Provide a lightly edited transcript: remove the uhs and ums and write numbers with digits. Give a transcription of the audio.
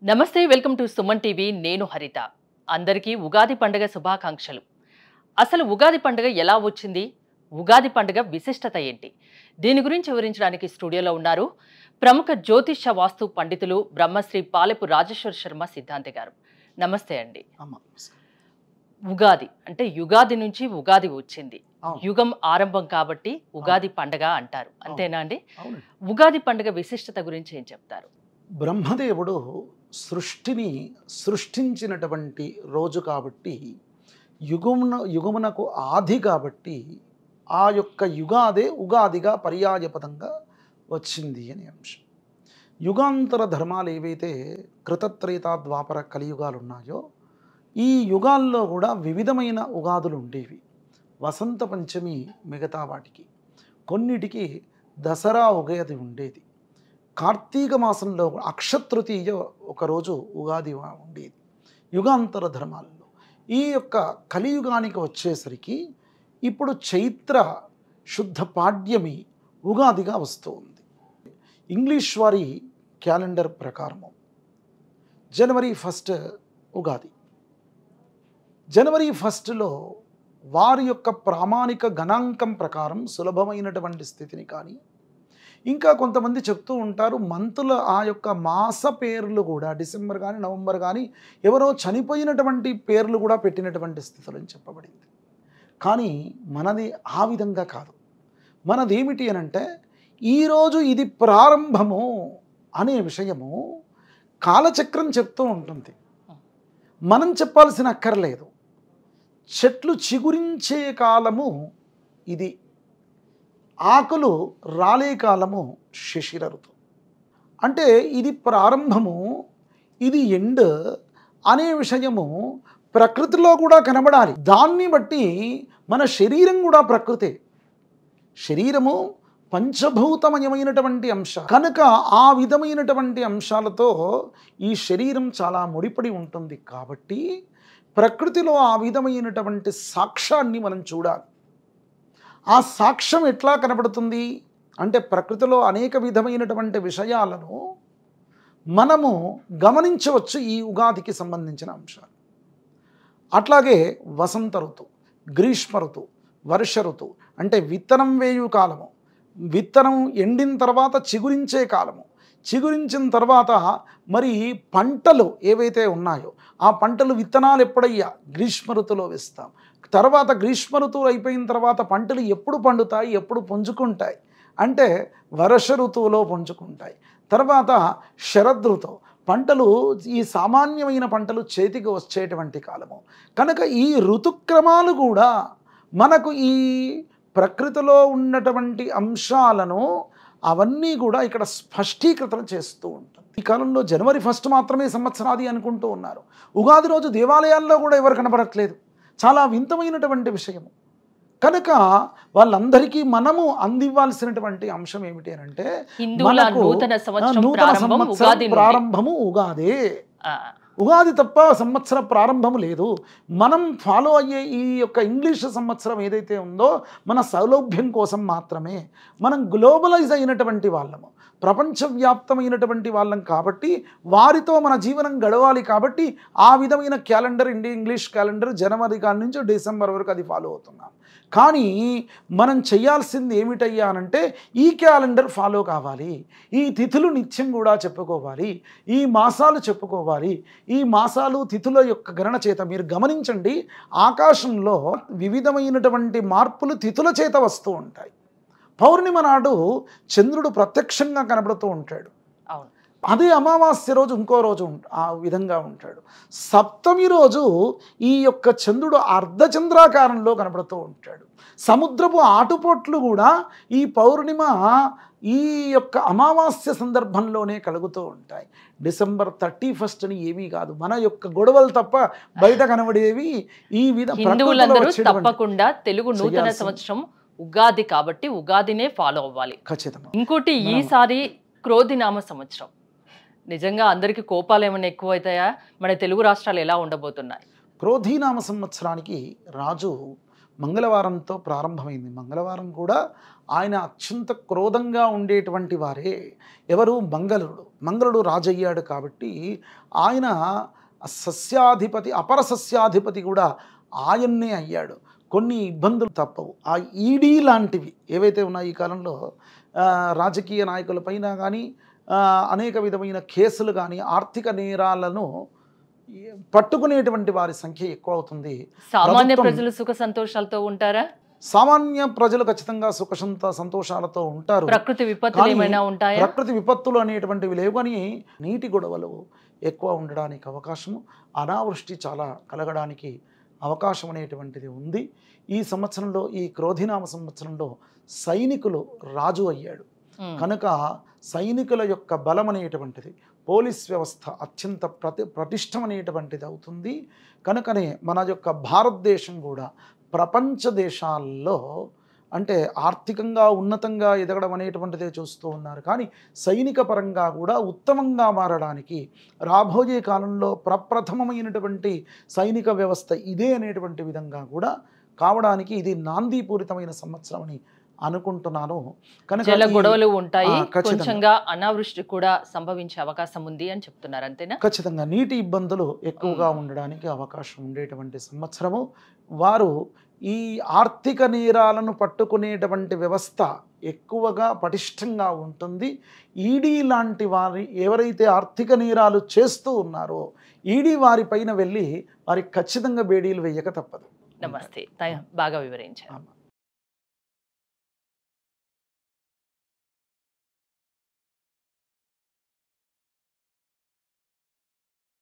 నమస్తే welcome to Suman TV నేను హరిత అందరికీ ఉగాది పండుగ శుభాకాంక్షలు అసలు ఉగాది పండుగ ఎలా వచ్చింది ఉగాది పండుగ విశిష్టత ఏంటి దీని గురించి వివరించడానికి స్టూడియోలో ఉన్నారు ప్రముఖ జ్యోతిష్య వాస్తు పండితులు బ్రహ్మశ్రీ పాలెపు రాజేశ్వర శర్మ సిద్ధాంతి గారు నమస్తే అండి ఉగాది అంటే యుగాది నుంచి ఉగాది వచ్చింది యుగం ఆరంభం కాబట్టి ఉగాది పండుగ అంటారు అంతేనా అండి ఉగాది పండుగ విశిష్టత గురించి ఏం చెప్తారు బ్రహ్మదేవుడు సృష్టిని సృష్టించినటువంటి రోజు కాబట్టి యుగమునకు ఆది కాబట్టి ఆ యొక్క యుగాదే ఉగాదిగా పర్యాయపదంగా వచ్చింది అనే అంశం. యుగాంతర ధర్మాలు ఏవైతే కృతత్రేత ద్వాపర కలియుగాలు ఉన్నాయో ఈ యుగాల్లో కూడా వివిధమైన ఉగాదులు ఉండేవి. వసంత పంచమి మిగతా వాటికి, కొన్నిటికి దసరా ఉగాది ఉండేది. కార్తీక మాసంలో అక్షతృతీయ ఒకరోజు ఉగాది ఉండేది. యుగాంతర ధర్మాల్లో ఈ యొక్క కలియుగానికి వచ్చేసరికి ఇప్పుడు చైత్ర శుద్ధ పాడ్యమి ఉగాదిగా వస్తూ ఉంది. ఇంగ్లీష్ వారి క్యాలెండర్ ప్రకారము జనవరి 1 ఉగాది. జనవరి 1లో వారి యొక్క ప్రామాణిక గణాంకం ప్రకారం సులభమైనటువంటి స్థితిని కానీ, ఇంకా కొంతమంది చెప్తూ ఉంటారు మంతుల ఆ యొక్క మాస పేర్లు కూడా డిసెంబర్ కానీ నవంబర్ కానీ ఎవరో చనిపోయినటువంటి పేర్లు కూడా పెట్టినటువంటి స్థితులు అని చెప్పబడింది. కానీ మనది ఆ విధంగా కాదు. మనది ఏమిటి అని అంటే ఈరోజు ఇది ప్రారంభము అనే విషయము కాలచక్రం చెప్తూ ఉంటుంది. మనం చెప్పాల్సిన అక్కర్లేదు. చెట్లు చిగురించే కాలము ఇది, ఆకులు రాలే కాలము శిశిర ఋతువు. అంటే ఇది ప్రారంభము, ఇది ఎండ్ అనే విషయము ప్రకృతిలో కూడా కనబడాలి. దాన్ని బట్టి మన శరీరం కూడా ప్రకృతే. శరీరము పంచభూతమయమైనటువంటి అంశ కనుక ఆ విధమైనటువంటి అంశాలతో ఈ శరీరం చాలా ముడిపడి ఉంటుంది. కాబట్టి ప్రకృతిలో ఆ విధమైనటువంటి సాక్ష్యాన్ని మనం చూడాలి. ఆ సాక్ష్యం ఎట్లా కనబడుతుంది అంటే ప్రకృతిలో అనేక విధమైనటువంటి విషయాలను మనము గమనించవచ్చు ఈ ఉగాదికి సంబంధించిన అంశాలు. అట్లాగే వసంత ఋతువు, గ్రీష్మ ఋతువు, వర్ష ఋతువు అంటే విత్తనం వేయు కాలము, విత్తనం ఎండిన తర్వాత చిగురించే కాలము, చిగురించిన తర్వాత మరి పంటలు ఏవైతే ఉన్నాయో ఆ పంటలు విత్తనాలు ఎప్పుడయ్యా గ్రీష్మ ఋతువులో వేస్తాం. తర్వాత గ్రీష్మ ఋతువు అయిపోయిన తర్వాత పంటలు ఎప్పుడు పండుతాయి, ఎప్పుడు పుంజుకుంటాయి అంటే వర్ష ఋతువులో పుంజుకుంటాయి. తర్వాత శరదృతువు పంటలు, ఈ సామాన్యమైన పంటలు చేతికి వచ్చేటువంటి కాలము. కనుక ఈ ఋతుక్రమాలు కూడా మనకు ఈ ప్రకృతిలో ఉన్నటువంటి అంశాలను అవన్నీ కూడా ఇక్కడ స్పష్టీకృతం చేస్తూ ఉంటుంది. ఈ కాలంలో జనవరి 1 మాత్రమే సంవత్సరాది అనుకుంటూ ఉన్నారు. ఉగాది రోజు దేవాలయాల్లో కూడా ఎవరు కనబడట్లేదు. చాలా వింతమైనటువంటి విషయము. కనుక వాళ్ళందరికీ మనము అందివ్వాల్సినటువంటి అంశం ఏమిటి అని అంటే మనకు నూతన సంవత్సరం ప్రారంభము ఉగాదే. ఉగాది తప్ప సంవత్సర ప్రారంభము లేదు. మనం ఫాలో అయ్యే ఈ యొక్క ఇంగ్లీష్ సంవత్సరం ఏదైతే ఉందో మన సౌలభ్యం కోసం మాత్రమే. మనం గ్లోబలైజ్ అయినటువంటి వాళ్ళము, ప్రపంచవ్యాప్తమైనటువంటి వాళ్ళం కాబట్టి వారితో మన జీవనం గడవాలి. కాబట్టి ఆ విధమైన క్యాలెండర్ ఇంగ్లీష్ క్యాలెండర్ జనవరి కాడి నుంచి డిసెంబర్ వరకు అది ఫాలో అవుతున్నాం. కానీ మనం చేయాల్సింది ఏమిటయ్యా అనంటే ఈ క్యాలెండర్ ఫాలో కావాలి. ఈ తిథులు నిత్యం కూడా చెప్పుకోవాలి, ఈ మాసాలు చెప్పుకోవాలి. ఈ మాసాలు తిథుల యొక్క గణన చేత మీరు గమనించండి, ఆకాశంలో వివిధమైనటువంటి మార్పులు తిథుల చేత వస్తూ ఉంటాయి. పౌర్ణిమ నాడు చంద్రుడు ప్రత్యక్షంగా కనబడుతూ ఉంటాడు. అదే అమావాస్య రోజు ఇంకో రోజు ఆ విధంగా ఉంటాడు. సప్తమి రోజు ఈ యొక్క చంద్రుడు అర్ధచంద్రాకారంలో కనబడుతూ ఉంటాడు. సముద్రపు ఆటుపోట్లు కూడా ఈ పౌర్ణిమ ఈ యొక్క అమావాస్య సందర్భంలోనే కలుగుతూ ఉంటాయి. డిసెంబర్ 31 ఏమీ కాదు, మన యొక్క గొడవలు తప్ప బయట కనబడేవి ఈ హిందువులందరూ తప్పకుండా తెలుగు నూతన సంవత్సరం ఉగాది కాబట్టి ఉగాదినే ఫాలో అవ్వాలి. ఖచ్చితంగా. ఇంకోటి ఈసారి క్రోధినామ సంవత్సరం. నిజంగా అందరికీ కోపాలు ఏమైనా ఎక్కువ అవుతాయా? మన తెలుగు రాష్ట్రాలు ఎలా ఉండబోతున్నాయి? క్రోధినామ సంవత్సరానికి రాజు మంగళవారంతో ప్రారంభమైంది. మంగళవారం కూడా ఆయన అత్యంత క్రోధంగా ఉండేటువంటి వారే. ఎవరు? మంగళుడు రాజయ్యాడు కాబట్టి ఆయన సస్యాధిపతి, అపర సస్యాధిపతి కూడా ఆయన్నే అయ్యాడు. కొన్ని ఇబ్బందులు తప్పవు. ఆ ఈడీ లాంటివి ఏవైతే ఉన్నాయో ఈ కాలంలో రాజకీయ నాయకులపైన కానీ అనేక విధమైన కేసులు కానీ ఆర్థిక నేరాలను పట్టుకునేటువంటి వారి సంఖ్య ఎక్కువ అవుతుంది. సామాన్య ప్రజలు సుఖ సంతోషాలతో ఉంటారా? సామాన్య ప్రజలు ఖచ్చితంగా సుఖ సంతోషాలతో ఉంటారు. ప్రకృతి విపత్తులు ఏమైనా ఉంటాయా? ప్రకృతి విపత్తులు అనేటువంటివి లేవు, కానీ నీటి గొడవలు ఎక్కువ ఉండడానికి అవకాశము, అనావృష్టి చాలా కలగడానికి అవకాశం అనేటువంటిది ఉంది. ఈ సంవత్సరంలో, ఈ క్రోధినామ సంవత్సరంలో సైనికులు రాజు అయ్యాడు కనుక సైనికుల యొక్క బలం అనేటువంటిది, పోలీస్ వ్యవస్థ అత్యంత పటిష్టమనేటువంటిది అవుతుంది. కనుకనే మన యొక్క భారతదేశం కూడా ప్రపంచ దేశాల్లో అంటే ఆర్థికంగా ఉన్నతంగా ఎదగడం అనేటువంటిదే చూస్తూ ఉన్నారు, కానీ సైనిక పరంగా కూడా ఉత్తమంగా మారడానికి రాబోయే కాలంలో ప్రప్రథమమైనటువంటి సైనిక వ్యవస్థ ఇదే అనేటువంటి విధంగా కూడా కావడానికి ఇది నాందీపూరితమైన సంవత్సరం అని అనుకుంటున్నాను. కనుక గొడవలు ఉంటాయి, కొంచెంగా అనావృష్టి కూడా సంభవించే అవకాశం ఉంది అని చెప్తున్నారు, అంతేనా? ఖచ్చితంగా నీటి ఇబ్బందులు ఎక్కువగా ఉండడానికి అవకాశం ఉండేటువంటి సంవత్సరము. వారు ఈ ఆర్థిక నేరాలను పట్టుకునేటువంటి వ్యవస్థ ఎక్కువగా పటిష్టంగా ఉంటుంది. ఈడీ లాంటి వారి ఎవరైతే ఆర్థిక నేరాలు చేస్తూ ఉన్నారో ఈడీ వారి పైన వెళ్ళి వారికి ఖచ్చితంగా బేడీలు వేయక తప్పదు. నమస్తే, బాగా వివరించారు.